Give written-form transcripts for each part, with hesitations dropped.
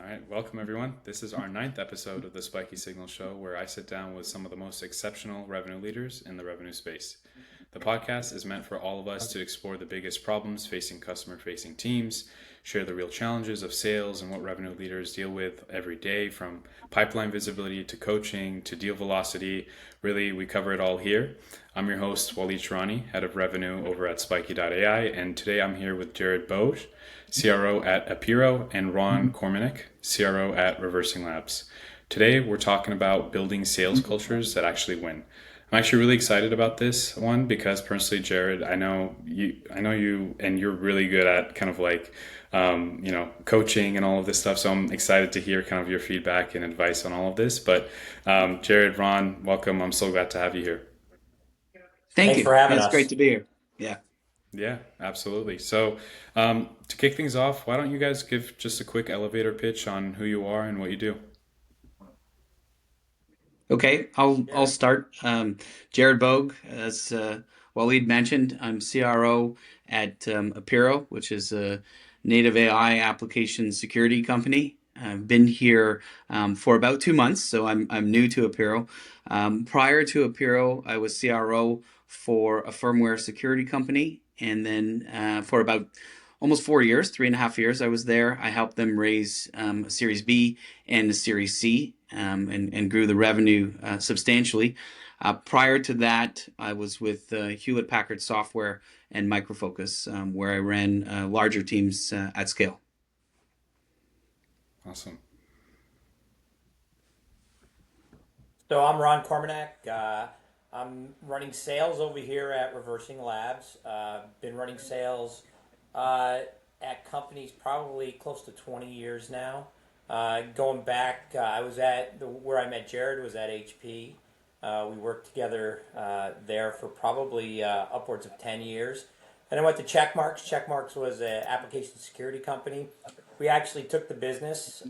All right, welcome everyone. This is our ninth episode of the Spiky Signal Show, where I sit down with some of the most exceptional revenue leaders in the revenue space. The podcast is meant for all of us to explore the biggest problems facing customer-facing teams, share the real challenges of sales and what revenue leaders deal with every day, from pipeline visibility to coaching to deal velocity. Really, we cover it all here. I'm your host, Waleed Shaarani, head of revenue over at Spiky.ai, and today I'm here with Jarrod Bogue, CRO at Apiro, and Ron Kormanek, CRO at Reversing Labs. Today, we're talking about building sales cultures that actually win. I'm actually really excited about this one because personally, Jarrod, I know you, and you're really good at kind of like, coaching and all of this stuff. So I'm excited to hear kind of your feedback and advice on all of this. But Jarrod, Ron, welcome. I'm so glad to have you here. Thank Thanks you. for having It's great us. to be here. Yeah. Yeah, absolutely. So to kick things off, why don't you guys give just a quick elevator pitch on who you are and what you do? Okay. I'll Jared. start. Jarrod Bogue, as Waleed mentioned, I'm CRO at Apiro, which is a native AI application security company. I've been here for about 2 months, so I'm new to Apiro. Prior to Apiro, I was CRO for a firmware security company, and then for about almost 4 years, 3.5 years, I was there. I helped them raise a Series B and a Series C, and grew the revenue substantially. Prior to that, I was with Hewlett Packard Software and Micro Focus, where I ran larger teams at scale. Awesome. So I'm Ron Kormanek. I'm running sales over here at Reversing Labs. Been running sales at companies probably close to 20 years now. Going back, I was where I met Jarrod was at HP. We worked together there for probably upwards of 10 years. Then I went to Checkmarx. Checkmarx was an application security company. We actually took the business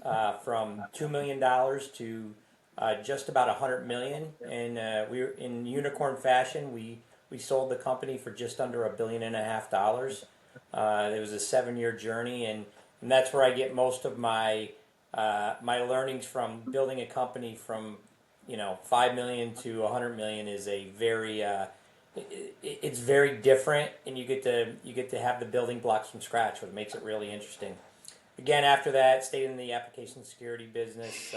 from $2 million to just about 100 million, and we were in unicorn fashion. We sold the company for just under $1.5 billion. It was a 7 year journey, and that's where I get most of my learnings from. Building a company from 5 million to 100 million is a very it's very different, and you get to have the building blocks from scratch, which makes it really interesting. Again, after that, stayed in the application security business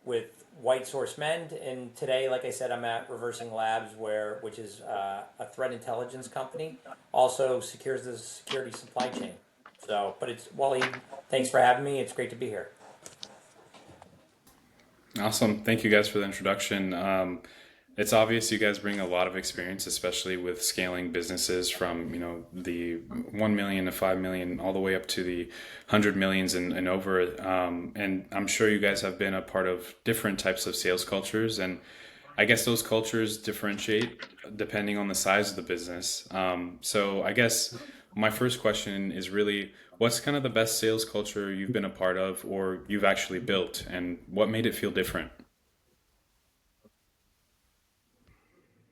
with White Source Mend, and today, like I said, I'm at Reversing Labs, which is a threat intelligence company, also secures the security supply chain. So, but it's Wally. Thanks for having me. It's great to be here. Awesome. Thank you guys for the introduction. It's obvious you guys bring a lot of experience, especially with scaling businesses from, the 1 million to 5 million, all the way up to the 100 millions and over. And I'm sure you guys have been a part of different types of sales cultures. And I guess those cultures differentiate depending on the size of the business. So I guess my first question is really, what's kind of the best sales culture you've been a part of or you've actually built, and what made it feel different?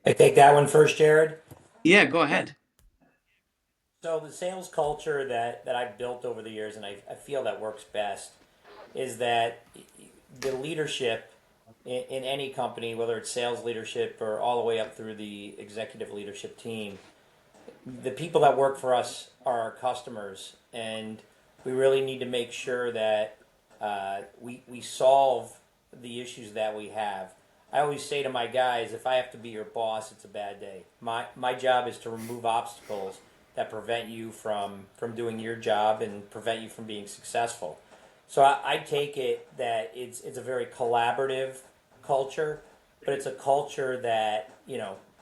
I take that one first, Jared. Yeah, go ahead. So the sales culture that I've built over the years, and I feel that works best, is that the leadership in any company, whether it's sales leadership or all the way up through the executive leadership team, the people that work for us are our customers, and we really need to make sure that we solve the issues that we have. I always say to my guys, if I have to be your boss, it's a bad day. My job is to remove obstacles that prevent you from doing your job and prevent you from being successful. So I take it that it's a very collaborative culture, but it's a culture that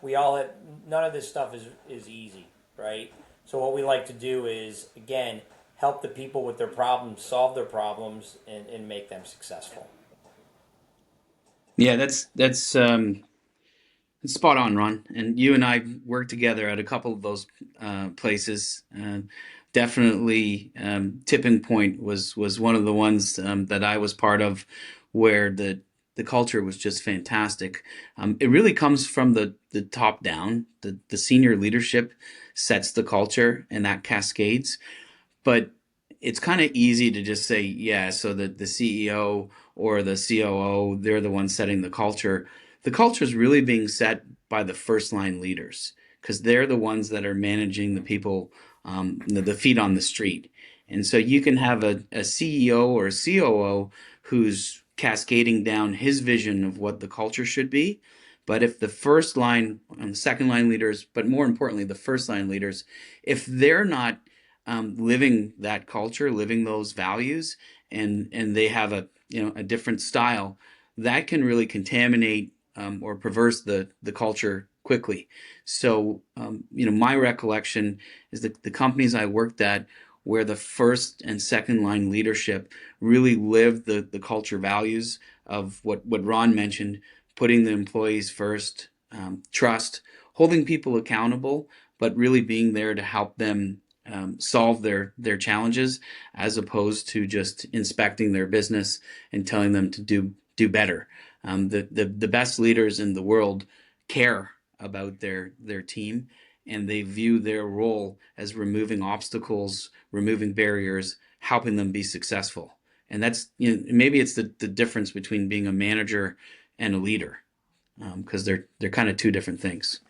we all have. None of this stuff is easy, right? So what we like to do is, again, help the people with their problems, solve their problems, and make them successful. Yeah, that's spot on, Ron. And you and I worked together at a couple of those places. Definitely, Tipping Point was one of the ones that I was part of, where the culture was just fantastic. It really comes from the top down. The senior leadership sets the culture, and that cascades. But it's kind of easy to just say, yeah, so the CEO or the COO, they're the ones setting the culture. The culture is really being set by the first line leaders because they're the ones that are managing the people, the feet on the street. And so you can have a CEO or a COO who's cascading down his vision of what the culture should be. But if the first line and the second line leaders, but more importantly, the first line leaders, if they're not living that culture, living those values, and they have a different style, that can really contaminate or perverse the culture quickly. So my recollection is that the companies I worked at, where the first and second line leadership really lived the culture values of what Ron mentioned, putting the employees first, trust, holding people accountable, but really being there to help them solve their challenges, as opposed to just inspecting their business and telling them to do better. The best leaders in the world care about their team, and they view their role as removing obstacles, removing barriers, helping them be successful. And that's, maybe it's the difference between being a manager and a leader, because they're kind of two different things.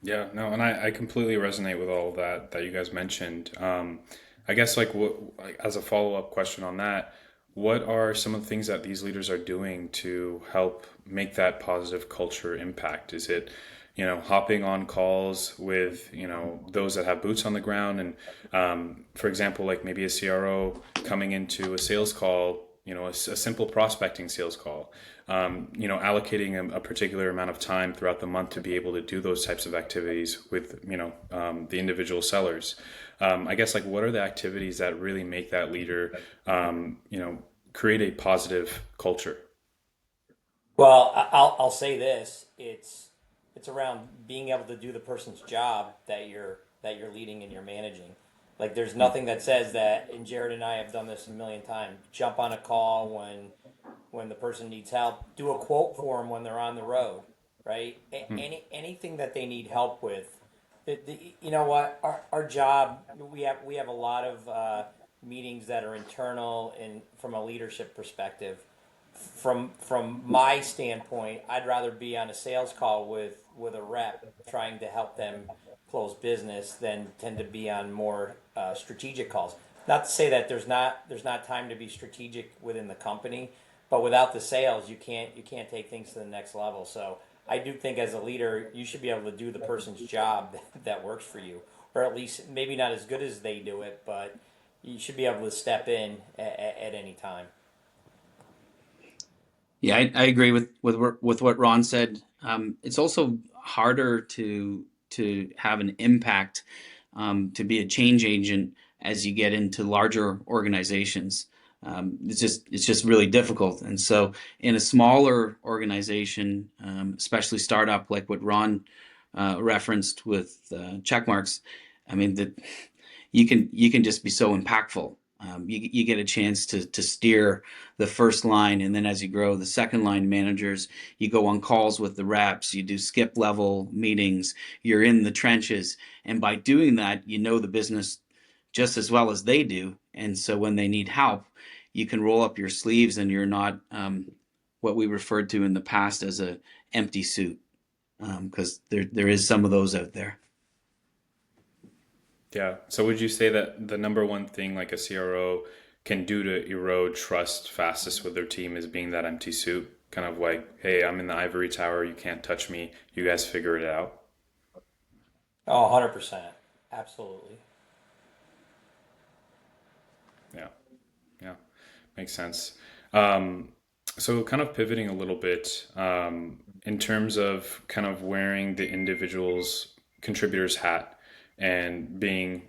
Yeah, no, and I completely resonate with all of that you guys mentioned. I guess as a follow-up question on that, what are some of the things that these leaders are doing to help make that positive culture impact? Is it, hopping on calls with, those that have boots on the ground and, for example, like maybe a CRO coming into a sales call, a simple prospecting sales call, allocating a particular amount of time throughout the month to be able to do those types of activities with, the individual sellers. I guess what are the activities that really make that leader, create a positive culture? Well, I'll say this: it's around being able to do the person's job that you're leading and you're managing. Like there's nothing that says that, and Jarrod and I have done this a million times. Jump on a call when the person needs help. Do a quote for them when they're on the road, right? Anything that they need help with. You know what? Our job, we have a lot of meetings that are internal and from a leadership perspective. From my standpoint, I'd rather be on a sales call with a rep trying to help them close business than tend to be on more strategic calls. Not to say that there's not time to be strategic within the company, but without the sales, you can't take things to the next level. So I do think as a leader, you should be able to do the person's job that works for you, or at least maybe not as good as they do it, but you should be able to step in at any time. Yeah, I agree with what Ron said. It's also harder to have an impact, to be a change agent as you get into larger organizations. It's just really difficult. And so in a smaller organization, especially startup like what Ron referenced with check marks, I mean that you can just be so impactful. You get a chance to steer the first line, and then as you grow, the second line managers, you go on calls with the reps, you do skip level meetings, you're in the trenches, and by doing that, you know the business just as well as they do, and so when they need help, you can roll up your sleeves, and you're not what we referred to in the past as a empty suit, because there is some of those out there. Yeah. So would you say that the number one thing like a CRO can do to erode trust fastest with their team is being that empty suit? Kind of like, hey, I'm in the ivory tower, you can't touch me, you guys figure it out. Oh, 100%. Absolutely. Yeah. Yeah. Makes sense. Um, so kind of pivoting a little bit, in terms of kind of wearing the individual's contributor's hat and being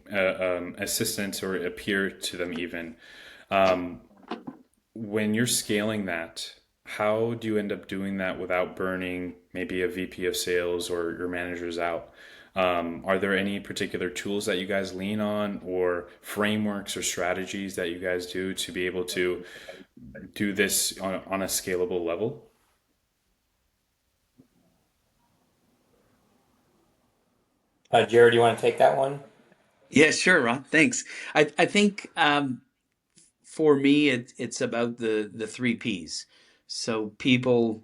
assistants or a peer to them even. Um, when you're scaling that, how do you end up doing that without burning maybe a VP of sales or your managers out? Are there any particular tools that you guys lean on or frameworks or strategies that you guys do to be able to do this on a scalable level? Jarrod, you want to take that one? Yeah, sure, Ron. Thanks. I think for me, it's about the three P's. So people,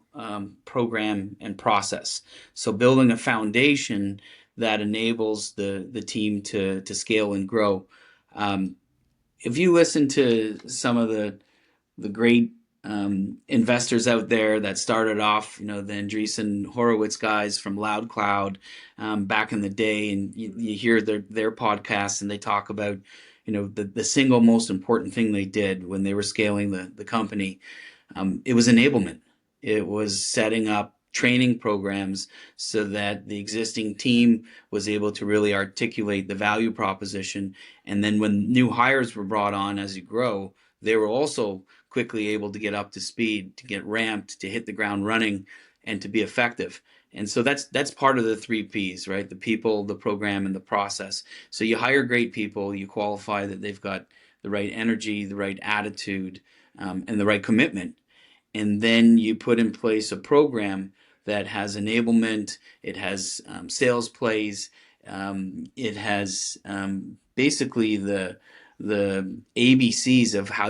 program, and process. So building a foundation that enables the team to scale and grow. Um, if you listen to some of the great investors out there that started off, the Andreessen Horowitz guys from Loud Cloud back in the day, and you hear their podcasts, and they talk about, the single most important thing they did when they were scaling the company. It was enablement. It was setting up training programs so that the existing team was able to really articulate the value proposition. And then when new hires were brought on as you grow, they were also quickly able to get up to speed, to get ramped, to hit the ground running, and to be effective. And so that's part of the three P's, right? The people, the program, and the process. So you hire great people, you qualify that they've got the right energy, the right attitude, and the right commitment, and then you put in place a program that has enablement, it has sales plays, it has basically the ABCs of how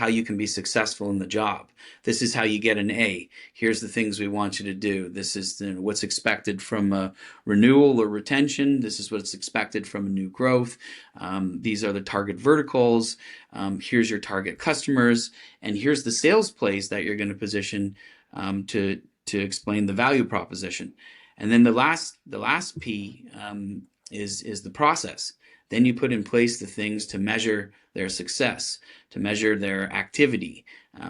you can be successful in the job. This is how you get an A. Here's the things we want you to do. This is what's expected from a renewal or retention. This is what's expected from a new growth. These are the target verticals. Here's your target customers, and here's the sales plays that you're going to position to explain the value proposition. And then the last P is the process. Then you put in place the things to measure their success, to measure their activity,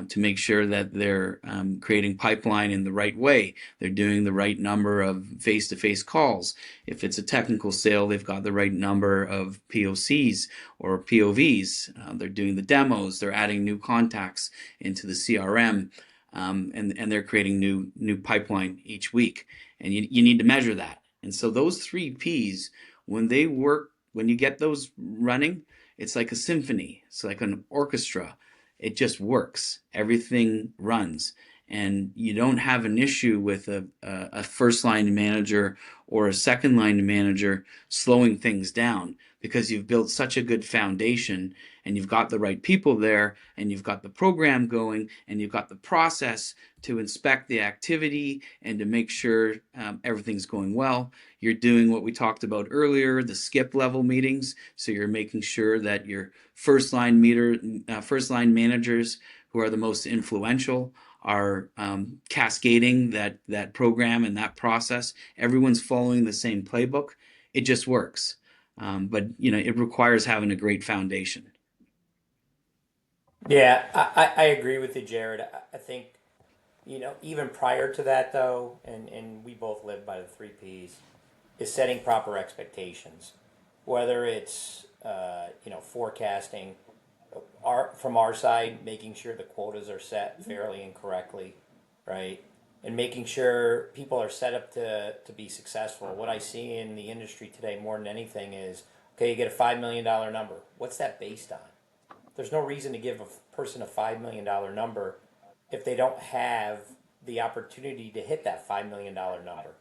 to make sure that they're creating pipeline in the right way. They're doing the right number of face-to-face calls. If it's a technical sale, they've got the right number of POCs or POVs. They're doing the demos. They're adding new contacts into the CRM, and they're creating new pipeline each week. And you need to measure that. And so those three Ps, when they work, when you get those running, it's like a symphony. It's like an orchestra. It just works. Everything runs. And you don't have an issue with a first line manager or a second line manager slowing things down, because you've built such a good foundation, and you've got the right people there, and you've got the program going, and you've got the process to inspect the activity and to make sure everything's going well. You're doing what we talked about earlier, the skip level meetings. So you're making sure that your first line managers, who are the most influential, are cascading that program and that process. Everyone's following the same playbook. It just works. But it requires having a great foundation. Yeah, I agree with you, Jared. I think, even prior to that, though, and we both live by the three Ps, is setting proper expectations. Whether it's, forecasting, from our side, making sure the quotas are set fairly and correctly, right? And making sure people are set up to be successful. What I see in the industry today more than anything is, okay, you get a $5 million number. What's that based on? There's no reason to give a person a $5 million number if they don't have the opportunity to hit that $5 million number,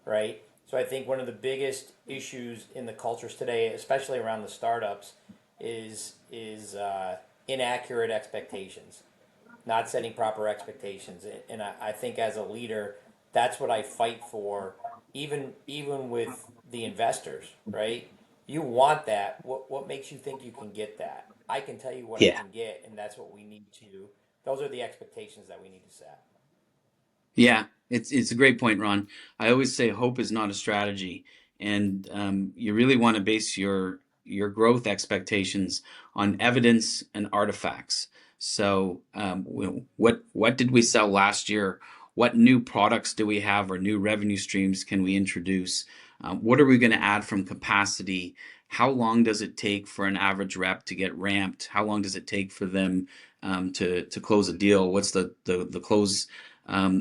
right? So I think one of the biggest issues in the cultures today, especially around the startups, is inaccurate expectations, not setting proper expectations. And I think as a leader, that's what I fight for, even with the investors, right? You want that. What makes you think you can get that? I can tell you what I Yeah. can get, and that's what we need to. Those are the expectations that we need to set. Yeah, it's a great point, Ron. I always say hope is not a strategy, and you really want to base your growth expectations on evidence and artifacts. So, what did we sell last year? What new products do we have, or new revenue streams can we introduce? What are we going to add from capacity? How long does it take for an average rep to get ramped? How long does it take for them to close a deal? What's the close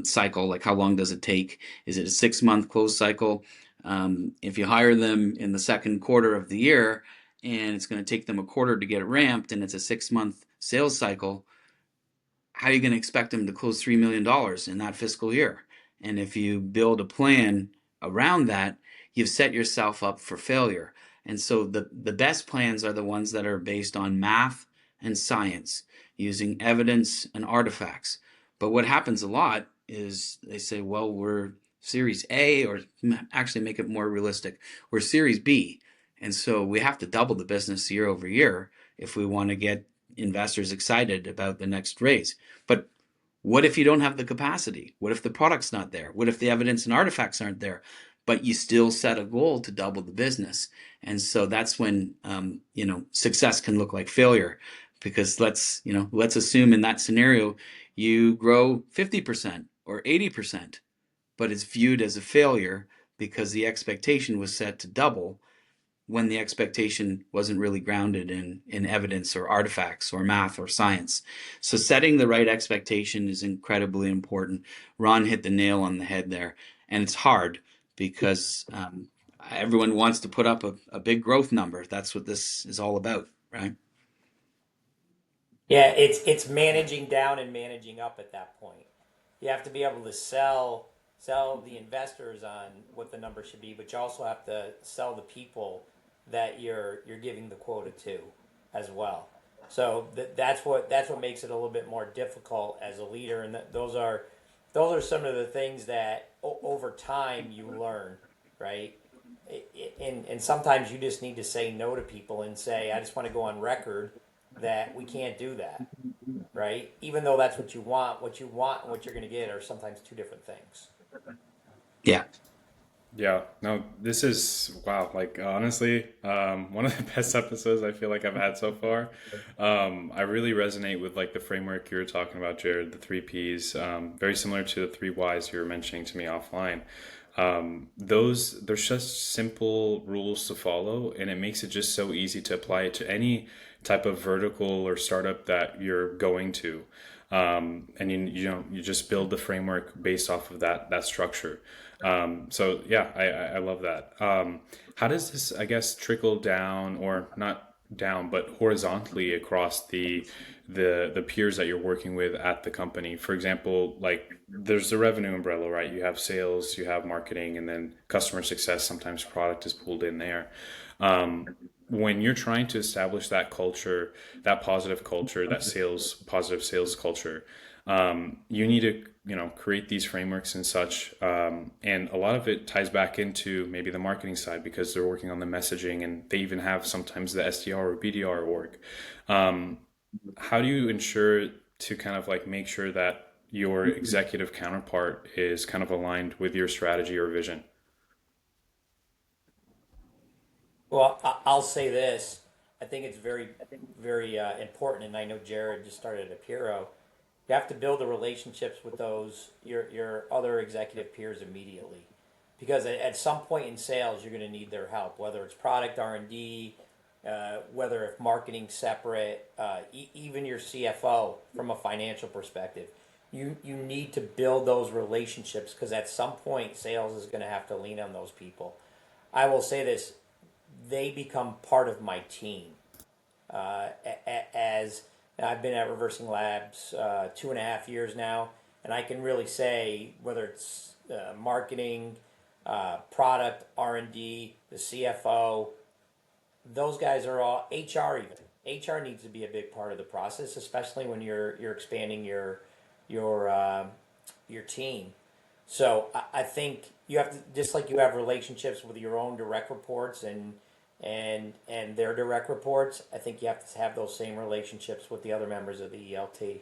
cycle? Like, how long does it take? Is it a 6 month close cycle? If you hire them in the second quarter of the year, and it's going to take them a quarter to get ramped, and it's a 6 month sales cycle, how are you going to expect them to close $3 million in that fiscal year? And if you build a plan around that, you've set yourself up for failure. And so the best plans are the ones that are based on math and science, using evidence and artifacts. But what happens a lot is they say, well, we're Series A, or actually make it more realistic, we're Series B. And so we have to double the business year over year if we want to get investors excited about the next raise. But what if you don't have the capacity? What if the product's not there? What if the evidence and artifacts aren't there? But you still set a goal to double the business. And so that's when, success can look like failure, because let's assume in that scenario you grow 50% or 80%, but it's viewed as a failure because the expectation was set to double when the expectation wasn't really grounded in evidence or artifacts or math or science. So setting the right expectation is incredibly important. Ron hit the nail on the head there. And it's hard because everyone wants to put up a big growth number. That's what this is all about, right? Yeah, it's managing down and managing up at that point. You have to be able to sell the investors on what the number should be, but you also have to sell the people that you're giving the quota to as well. So that's what makes it a little bit more difficult as a leader, and those are some of the things that over time you learn, right? And sometimes you just need to say no to people and say, I just want to go on record that we can't do that, right? Even though that's what you want and what you're going to get are sometimes two different things. Yeah. Yeah, no, this is wow. Like honestly, one of the best episodes I feel like I've had so far. I really resonate with like the framework you were talking about, Jared, the three Ps. Very similar to the three Ys you were mentioning to me offline. Those there's just simple rules to follow, and it makes it just so easy to apply it to any type of vertical or startup that you're going to. And you just build the framework based off of that structure. So yeah, I love that. How does this, I guess, trickle down, or not down, but horizontally across the peers that you're working with at the company? For example, like there's the revenue umbrella, right? You have sales, you have marketing, and then customer success. Sometimes product is pulled in there. When you're trying to establish that culture, that positive culture, that positive sales culture, you need to, create these frameworks and such. And a lot of it ties back into maybe the marketing side because they're working on the messaging, and they even have sometimes the SDR or BDR org. How do you ensure to kind of like make sure that your executive counterpart is kind of aligned with your strategy or vision? Well, I'll say this. I think it's very, very important, and I know Jarrod just started at Apiro. You have to build the relationships with your other executive peers immediately, because at some point in sales you're going to need their help, whether it's product R&D, whether if marketing's separate, even your CFO from a financial perspective. You need to build those relationships because at some point sales is going to have to lean on those people. I will say this: they become part of my team. As I've been at Reversing Labs 2.5 years now, and I can really say whether it's marketing, product, R&D, the CFO, those guys are all HR. Even HR needs to be a big part of the process, especially when you're expanding your your team. So I think you have to, just like you have relationships with your own direct reports and their direct reports. I think you have to have those same relationships with the other members of the ELT.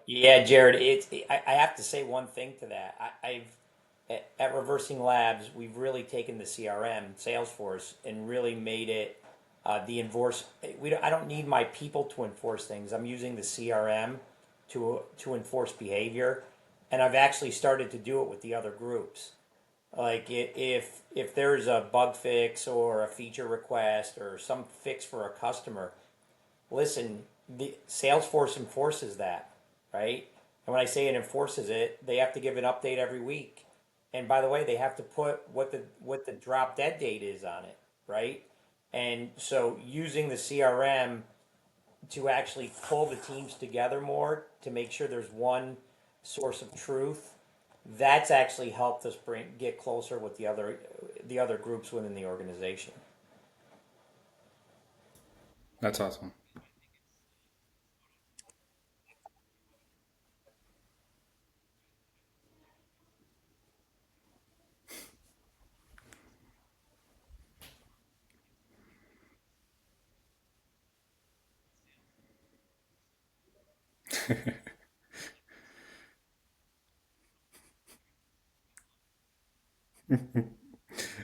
Yeah, Jared. I have to say one thing to that. At Reversing Labs, we've really taken the CRM Salesforce and really made it the enforce. I don't need my people to enforce things. I'm using the CRM to enforce behavior, and I've actually started to do it with the other groups. Like if there's a bug fix or a feature request or some fix for a customer, listen, the Salesforce enforces that, right? And when I say it enforces it, they have to give an update every week. And by the way, they have to put what the drop dead date is on it, right? And so using the CRM to actually pull the teams together more to make sure there's one source of truth, that's actually helped us get closer with the other groups within the organization. That's awesome.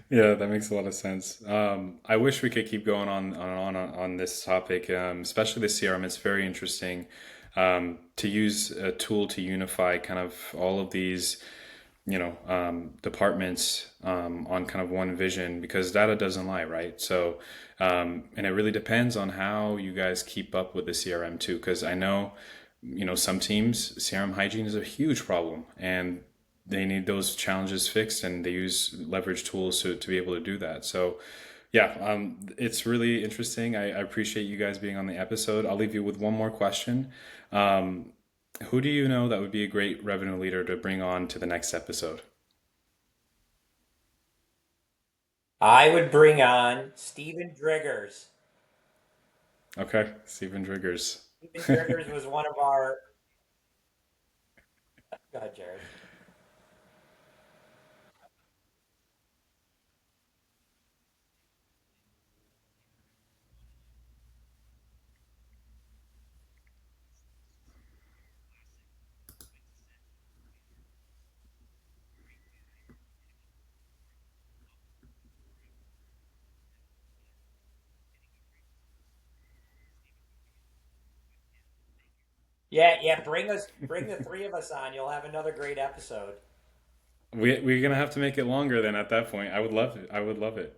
Yeah, that makes a lot of sense. I wish we could keep going on this topic, especially the CRM. It's very interesting to use a tool to unify kind of all of these, departments on kind of one vision because data doesn't lie, right? So, and it really depends on how you guys keep up with the CRM too, because I know, some teams, CRM hygiene is a huge problem, and they need those challenges fixed and they use leverage tools to be able to do that. So yeah, it's really interesting. I appreciate you guys being on the episode. I'll leave you with one more question. Um, who do you know that would be a great revenue leader to bring on to the next episode? I would bring on Steven Driggers. Okay, Steven Driggers. Steven Driggers was one of our. Go ahead, Jared. Yeah, yeah. Bring the three of us on. You'll have another great episode. We're gonna have to make it longer then at that point. I would love it. I would love it.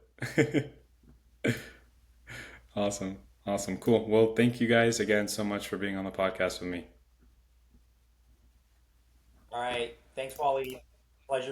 Awesome. Awesome. Cool. Well, thank you guys again so much for being on the podcast with me. All right. Thanks, Wally. Pleasure.